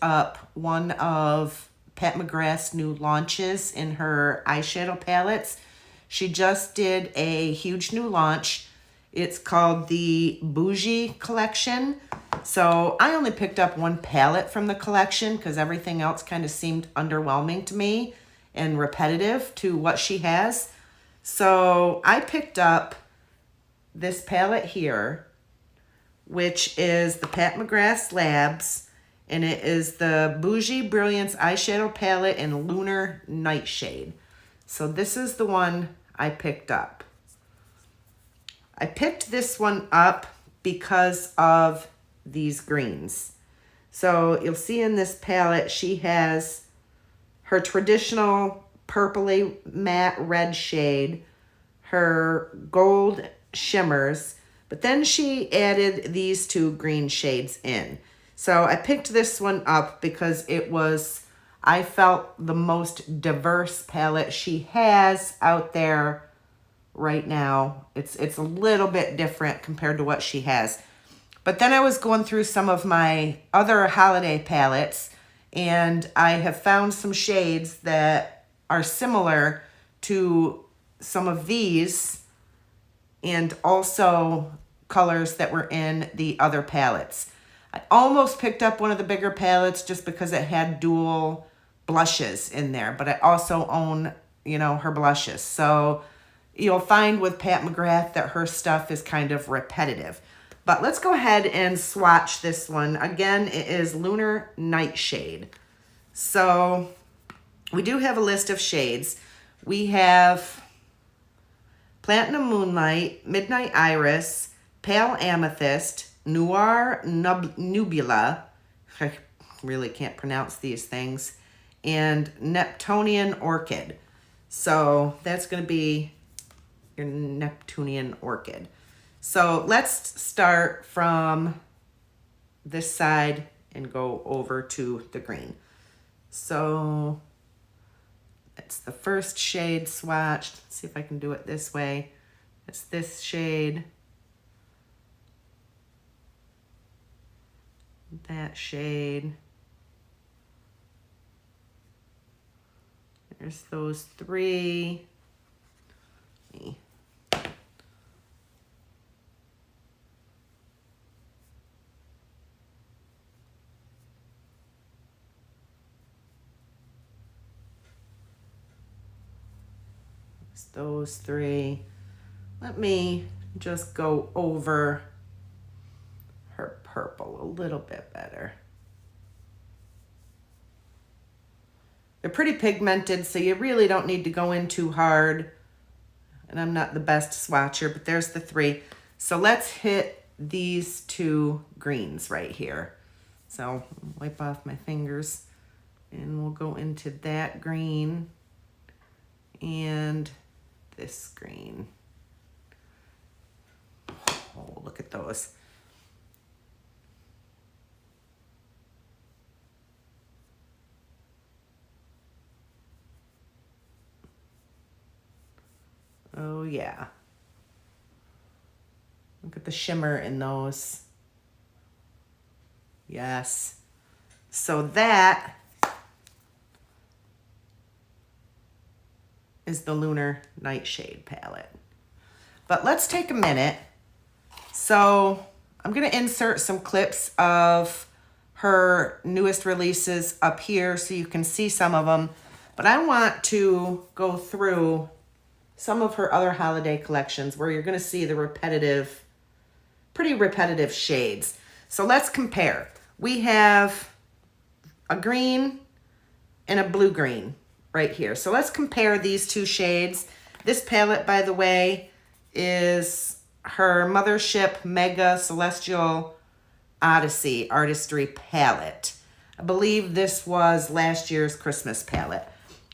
up one of Pat McGrath's new launches in her eyeshadow palettes. She just did a huge new launch. It's called the Bougie collection. So I only picked up one palette from the collection because everything else kind of seemed underwhelming to me and repetitive to what she has. So I picked up this palette here, which is the Pat McGrath Labs, and it is the Bougie Brilliance Eyeshadow Palette in Lunar Nightshade. So this is the one I picked up. I picked this one up because of these greens. So you'll see in this palette, she has her traditional purpley matte red shade, her gold shimmers, but then she added these two green shades in. So I picked this one up because it was, I felt, the most diverse palette she has out there right now. It's a little bit different compared to what she has. But then I was going through some of my other holiday palettes, and I have found some shades that are similar to some of these, and also colors that were in the other palettes. I almost picked up one of the bigger palettes just because it had dual blushes in there, but I also own, her blushes. So you'll find with Pat McGrath that her stuff is kind of repetitive. But let's go ahead and swatch this one. Again, it is Lunar Nightshade. So we do have a list of shades. We have Platinum Moonlight, Midnight Iris, Pale Amethyst, Noir Nubula, I really can't pronounce these things, and Neptunian Orchid. So that's going to be your Neptunian Orchid. So let's start from this side and go over to the green. So it's the first shade swatched. Let's see if I can do it this way. It's this shade. That shade. There's those three. Those three. Let me just go over her purple a little bit better. They're pretty pigmented, so you really don't need to go in too hard. And I'm not the best swatcher, but there's the three. So let's hit these two greens right here. So wipe off my fingers and we'll go into that green and this green. Oh, look at those. Oh yeah. Look at the shimmer in those. Yes. So that is the Lunar Nightshade palette. But let's take a minute. So I'm going to insert some clips of her newest releases up here so you can see some of them. But I want to go through some of her other holiday collections where you're going to see the repetitive, pretty repetitive shades. So let's compare. We have a green and a blue green right here. So let's compare these two shades. This palette, by the way, is her Mothership Mega Celestial Odyssey Artistry palette. I believe this was last year's Christmas palette.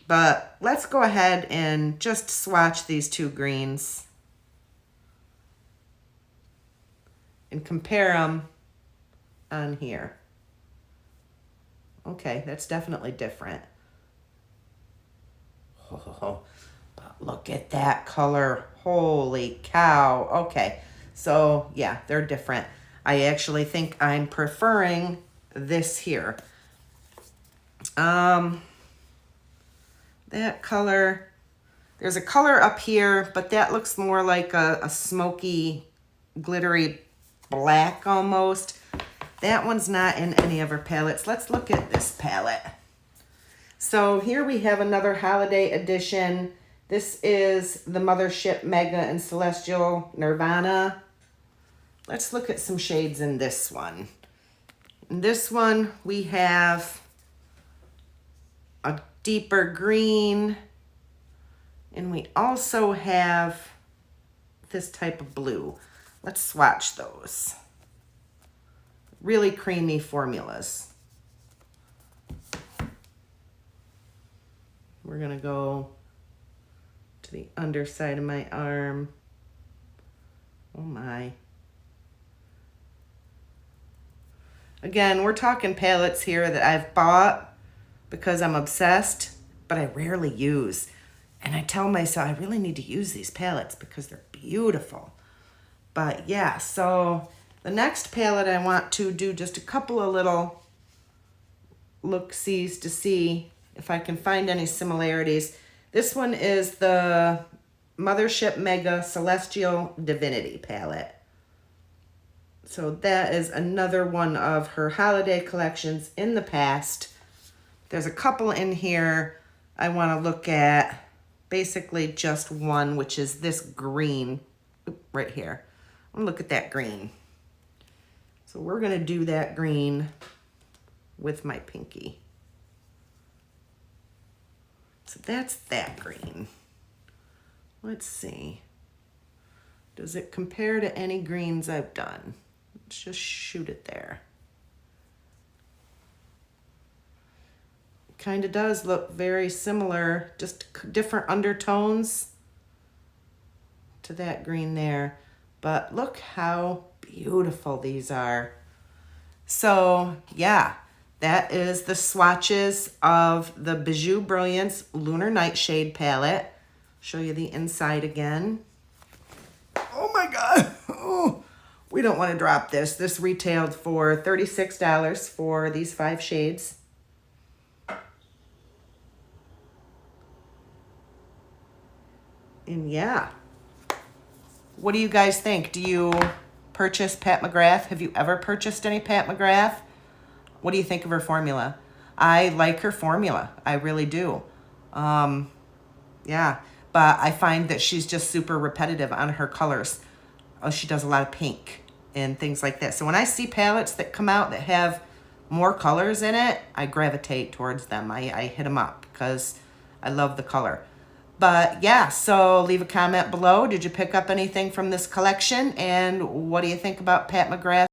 But let's go ahead and just swatch these two greens and compare them on here. Okay, that's definitely different. Oh, but look at that color. Holy cow. Okay, so yeah, they're different. I actually think I'm preferring this here. That color, there's a color up here, but that looks more like a smoky, glittery black almost. That one's not in any of her palettes. Let's look at this palette. So here we have another holiday edition. This is the Mothership Mega and Celestial Nirvana. Let's look at some shades in this one. In this one, we have a deeper green, and we also have this type of blue. Let's swatch those. Really creamy formulas. We're gonna go to the underside of my arm. Oh my. Again, we're talking palettes here that I've bought because I'm obsessed, but I rarely use. And I tell myself I really need to use these palettes because they're beautiful. But yeah, so the next palette I want to do just a couple of little look-sees to see if I can find any similarities. This one is the Mothership Mega Celestial Divinity palette. So that is another one of her holiday collections in the past. There's a couple in here I want to look at. Basically just one, which is this green right here. I'm gonna look at that green. So we're gonna do that green with my pinky. So that's that green. Let's see. Does it compare to any greens I've done? Let's just shoot it there. Kind of does look very similar, just different undertones to that green there. But look how beautiful these are. So yeah, that is the swatches of the Bijoux Brilliance Lunar Nightshade palette. Show you the inside again. Oh my God. Oh, we don't want to drop this. This retailed for $36 for these 5 shades. And yeah, what do you guys think? Do you purchase Pat McGrath? Have you ever purchased any Pat McGrath? What do you think of her formula? I like her formula. I really do. Yeah, but I find that she's just super repetitive on her colors. Oh, she does a lot of pink and things like that. So when I see palettes that come out that have more colors in it, I gravitate towards them. I hit them up because I love the color. But yeah, so leave a comment below. Did you pick up anything from this collection? And what do you think about Pat McGrath?